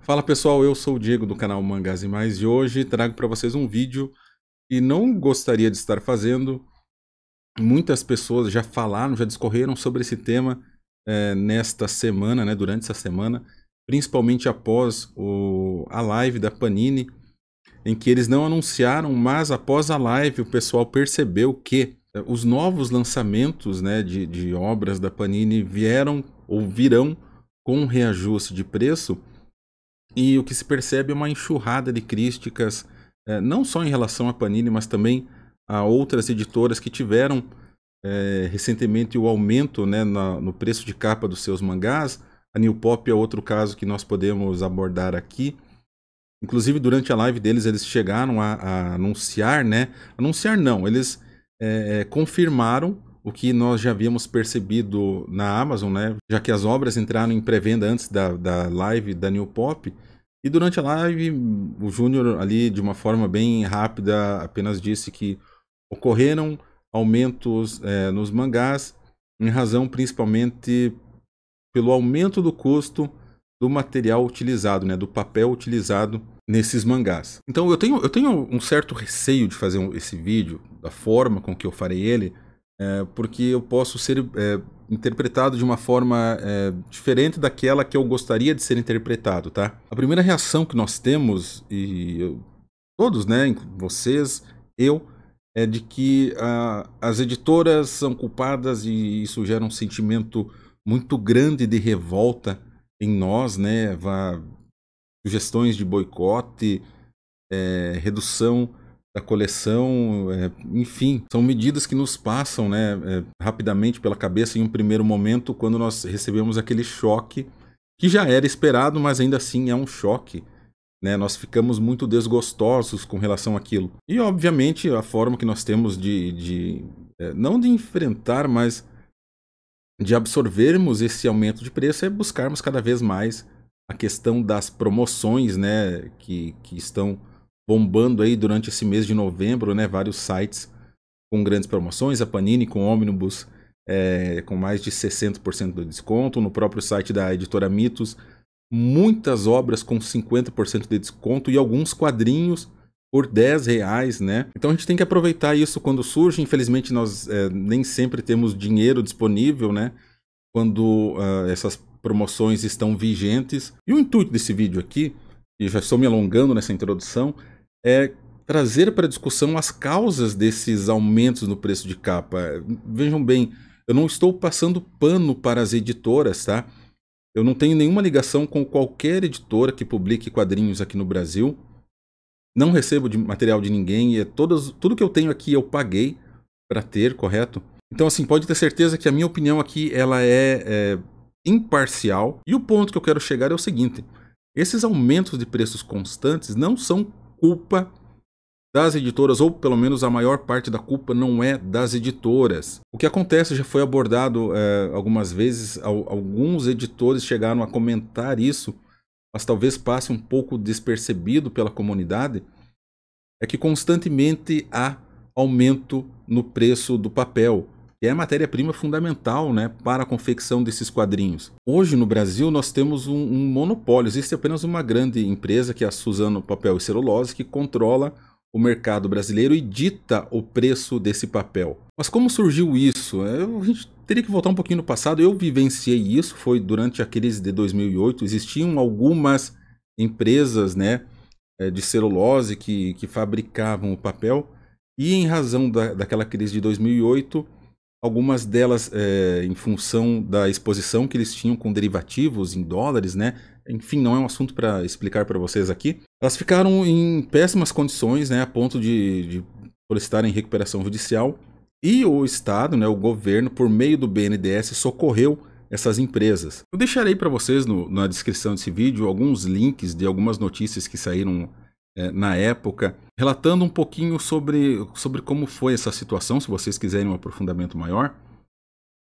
Fala pessoal, eu sou o Diego do canal Mangás e Mais e hoje trago para vocês um vídeo que não gostaria de estar fazendo. Muitas pessoas já falaram, já discorreram sobre esse tema nesta semana, né, durante essa semana, principalmente após a live da Panini, em que eles não anunciaram, mas após a live o pessoal percebeu que os novos lançamentos, né, de obras da Panini vieram ou virão com um reajuste de preço. E o que se percebe é uma enxurrada de críticas, não só em relação à Panini, mas também a outras editoras que tiveram recentemente o aumento, né, no preço de capa dos seus mangás. A New Pop é outro caso que nós podemos abordar aqui. Inclusive, durante a live deles, eles chegaram a anunciar, né? Anunciar não, eles confirmaram o que nós já havíamos percebido na Amazon, né? Já que as obras entraram em pré-venda antes da live da New Pop. E durante a live, o Júnior ali, de uma forma bem rápida, apenas disse que ocorreram aumentos nos mangás, em razão principalmente pelo aumento do custo do material utilizado, né, do papel utilizado nesses mangás. Então eu tenho um certo receio de fazer esse vídeo, da forma com que eu farei ele, porque eu posso ser interpretado de uma forma diferente daquela que eu gostaria de ser interpretado, tá? A primeira reação que nós temos, todos, né, vocês, é de que as editoras são culpadas e isso gera um sentimento muito grande de revolta em nós, né? Sugestões de boicote, redução da coleção, enfim, são medidas que nos passam, né, rapidamente pela cabeça em um primeiro momento, quando nós recebemos aquele choque, que já era esperado, mas ainda assim é um choque, né? Nós ficamos muito desgostosos com relação àquilo. E, obviamente, a forma que nós temos não de enfrentar, mas de absorvermos esse aumento de preço é buscarmos cada vez mais a questão das promoções, né, que estão bombando aí durante esse mês de novembro, né, vários sites com grandes promoções, a Panini com Omnibus com mais de 60% de desconto, no próprio site da editora Mitos, muitas obras com 50% de desconto e alguns quadrinhos por R$10, né? Então a gente tem que aproveitar isso quando surge. Infelizmente nós nem sempre temos dinheiro disponível, né, quando essas promoções estão vigentes. E o intuito desse vídeo aqui, e já estou me alongando nessa introdução, é trazer para discussão as causas desses aumentos no preço de capa. Vejam bem, eu não estou passando pano para as editoras, tá? Eu não tenho nenhuma ligação com qualquer editora que publique quadrinhos aqui no Brasil. Não recebo material de ninguém, tudo que eu tenho aqui eu paguei para ter, correto? Então, assim, pode ter certeza que a minha opinião aqui ela é imparcial. E o ponto que eu quero chegar é o seguinte: esses aumentos de preços constantes não são culpa das editoras, ou pelo menos a maior parte da culpa não é das editoras. O que acontece, já foi abordado algumas vezes, alguns editores chegaram a comentar isso, mas talvez passe um pouco despercebido pela comunidade, é que constantemente há aumento no preço do papel, que é a matéria-prima fundamental, né, para a confecção desses quadrinhos. Hoje no Brasil nós temos um monopólio, existe apenas uma grande empresa, que é a Suzano Papel e Celulose, que controla o mercado brasileiro e dita o preço desse papel. Mas como surgiu isso? A gente teria que voltar um pouquinho no passado. Eu vivenciei isso, foi durante a crise de 2008. Existiam algumas empresas, né, de celulose que fabricavam o papel, e em razão daquela crise de 2008, algumas delas, em função da exposição que eles tinham com derivativos em dólares, né? Enfim, não é um assunto para explicar para vocês aqui. Elas ficaram em péssimas condições, né, a ponto de solicitarem recuperação judicial. E o Estado, né, o governo, por meio do BNDES, socorreu essas empresas. Eu deixarei para vocês na descrição desse vídeo alguns links de algumas notícias que saíram na época, relatando um pouquinho sobre como foi essa situação, se vocês quiserem um aprofundamento maior.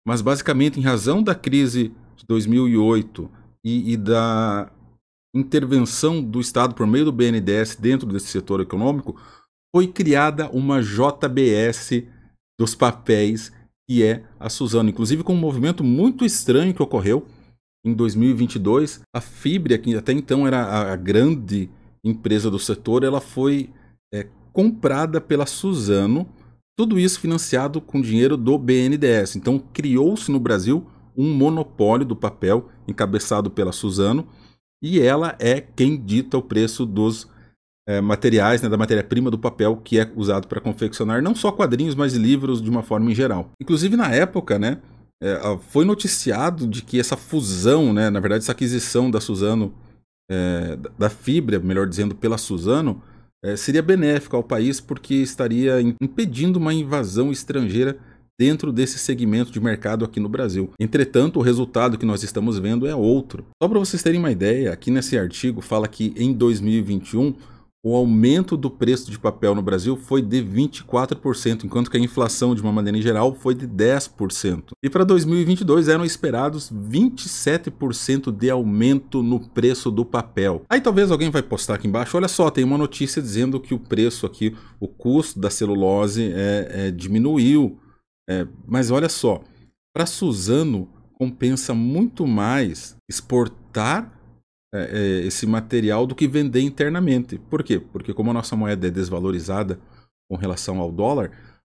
Mas basicamente, em razão da crise de 2008 e da intervenção do Estado por meio do BNDES dentro desse setor econômico, foi criada uma JBS dos papéis, que é a Suzano, inclusive com um movimento muito estranho que ocorreu, em 2022, a Fibria, que até então era a grande empresa do setor, ela foi comprada pela Suzano, tudo isso financiado com dinheiro do BNDES. Então criou-se no Brasil um monopólio do papel encabeçado pela Suzano, e ela é quem dita o preço dos materiais, né, da matéria-prima do papel que é usado para confeccionar não só quadrinhos, mas livros de uma forma em geral. Inclusive na época, né, foi noticiado de que essa fusão, né, na verdade essa aquisição da Suzano, da Fibria, melhor dizendo, pela Suzano, seria benéfica ao país porque estaria impedindo uma invasão estrangeira dentro desse segmento de mercado aqui no Brasil. Entretanto, o resultado que nós estamos vendo é outro. Só para vocês terem uma ideia, aqui nesse artigo fala que em 2021 o aumento do preço de papel no Brasil foi de 24%, enquanto que a inflação, de uma maneira geral, foi de 10%. E para 2022 eram esperados 27% de aumento no preço do papel. Aí talvez alguém vai postar aqui embaixo, olha só, tem uma notícia dizendo que o preço aqui, o custo da celulose diminuiu. Mas olha só, para a Suzano compensa muito mais exportar esse material do que vender internamente. Por quê? Porque como a nossa moeda é desvalorizada com relação ao dólar,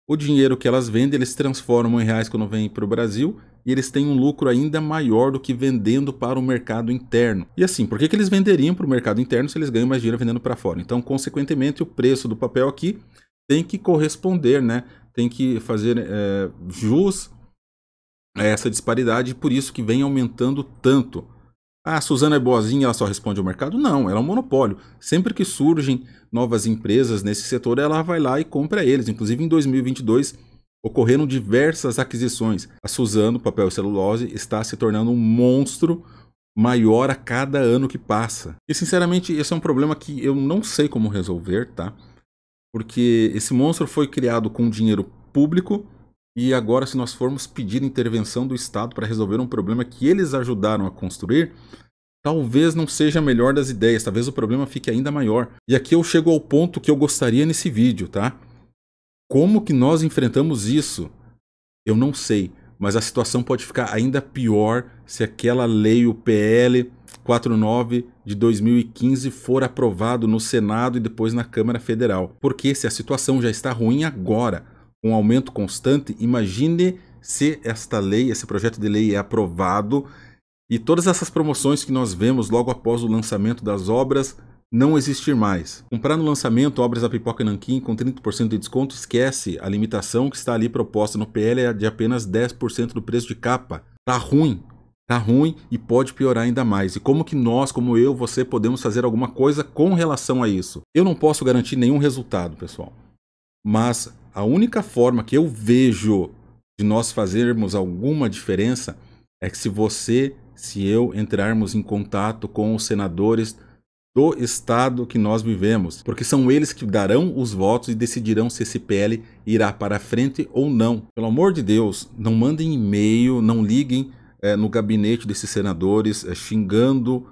o dinheiro que elas vendem, eles transformam em reais quando vêm para o Brasil, e eles têm um lucro ainda maior do que vendendo para o mercado interno. E assim, por que eles venderiam para o mercado interno se eles ganham mais dinheiro vendendo para fora? Então, consequentemente, o preço do papel aqui tem que corresponder, né? Tem que fazer jus a essa disparidade, e por isso que vem aumentando tanto. Ah, a Suzano é boazinha, ela só responde ao mercado? Não, ela é um monopólio. Sempre que surgem novas empresas nesse setor, ela vai lá e compra eles. Inclusive, em 2022, ocorreram diversas aquisições. A Suzano, papel e celulose, está se tornando um monstro maior a cada ano que passa. E, sinceramente, esse é um problema que eu não sei como resolver, tá? Porque esse monstro foi criado com dinheiro público, e agora, se nós formos pedir intervenção do Estado para resolver um problema que eles ajudaram a construir, talvez não seja a melhor das ideias, talvez o problema fique ainda maior. E aqui eu chego ao ponto que eu gostaria nesse vídeo, tá? Como que nós enfrentamos isso? Eu não sei, mas a situação pode ficar ainda pior se aquela lei, o PL 49 de 2015, for aprovado no Senado e depois na Câmara Federal. Porque se a situação já está ruim agora, com um aumento constante, imagine se esta lei, esse projeto de lei é aprovado e todas essas promoções que nós vemos logo após o lançamento das obras não existir mais. Comprar no lançamento obras da Pipoca Nanquim com 30% de desconto, esquece, a limitação que está ali proposta no PL é de apenas 10% do preço de capa. Tá ruim e pode piorar ainda mais. E como que nós, como eu, você, podemos fazer alguma coisa com relação a isso? Eu não posso garantir nenhum resultado, pessoal. Mas a única forma que eu vejo de nós fazermos alguma diferença é que se você, se eu entrarmos em contato com os senadores do estado que nós vivemos, porque são eles que darão os votos e decidirão se esse PL irá para frente ou não. Pelo amor de Deus, não mandem e-mail, não liguem no gabinete desses senadores xingando,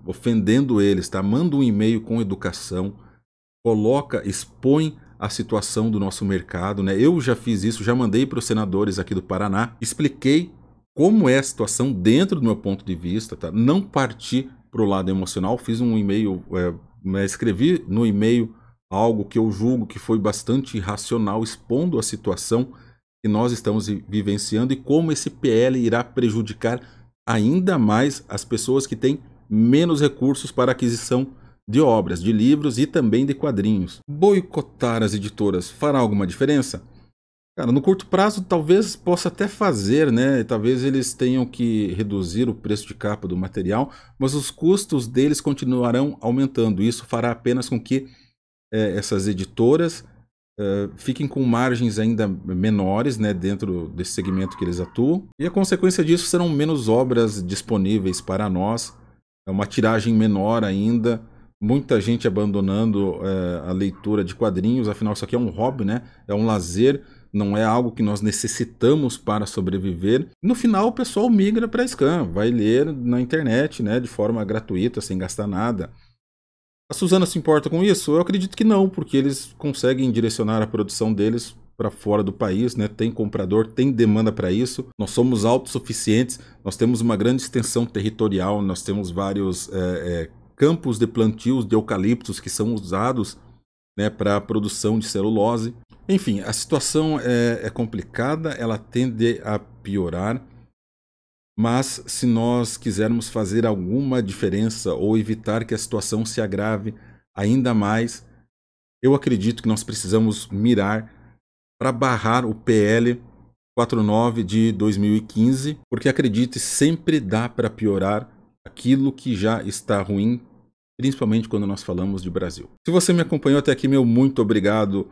ofendendo eles, tá? Manda um e-mail com educação, expõe a situação do nosso mercado, né? Eu já fiz isso, já mandei para os senadores aqui do Paraná, expliquei como é a situação dentro do meu ponto de vista, tá? Não parti para o lado emocional, fiz um e-mail, escrevi no e-mail algo que eu julgo que foi bastante irracional, expondo a situação que nós estamos vivenciando e como esse PL irá prejudicar ainda mais as pessoas que têm menos recursos para aquisição de obras, de livros e também de quadrinhos. Boicotar as editoras fará alguma diferença? Cara, no curto prazo talvez possa até fazer, né? Talvez eles tenham que reduzir o preço de capa do material, mas os custos deles continuarão aumentando. Isso fará apenas com que essas editoras fiquem com margens ainda menores, né, dentro desse segmento que eles atuam. E a consequência disso serão menos obras disponíveis para nós, uma tiragem menor ainda, muita gente abandonando a leitura de quadrinhos, afinal isso aqui é um hobby, né? É um lazer, não é algo que nós necessitamos para sobreviver. No final o pessoal migra para a Scan, vai ler na internet, né, de forma gratuita, sem gastar nada. A Suzano se importa com isso? Eu acredito que não, porque eles conseguem direcionar a produção deles para fora do país, né? Tem comprador, tem demanda para isso. Nós somos autossuficientes, nós temos uma grande extensão territorial, nós temos vários campos de plantios de eucaliptos que são usados, né, para a produção de celulose. Enfim, a situação é complicada, ela tende a piorar, mas se nós quisermos fazer alguma diferença ou evitar que a situação se agrave ainda mais, eu acredito que nós precisamos mirar para barrar o PL 49 de 2015, porque acredite, sempre dá para piorar aquilo que já está ruim, principalmente quando nós falamos de Brasil. Se você me acompanhou até aqui, meu muito obrigado.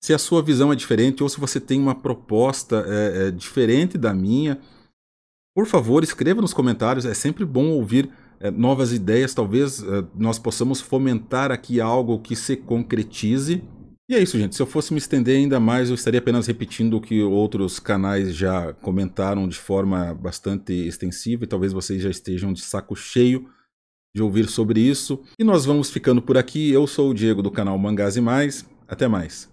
Se a sua visão é diferente ou se você tem uma proposta diferente da minha, por favor, escreva nos comentários. É sempre bom ouvir novas ideias. Talvez nós possamos fomentar aqui algo que se concretize. E é isso, gente. Se eu fosse me estender ainda mais, eu estaria apenas repetindo o que outros canais já comentaram de forma bastante extensiva. E talvez vocês já estejam de saco cheio de ouvir sobre isso. E nós vamos ficando por aqui. Eu sou o Diego do canal Mangás e Mais. Até mais.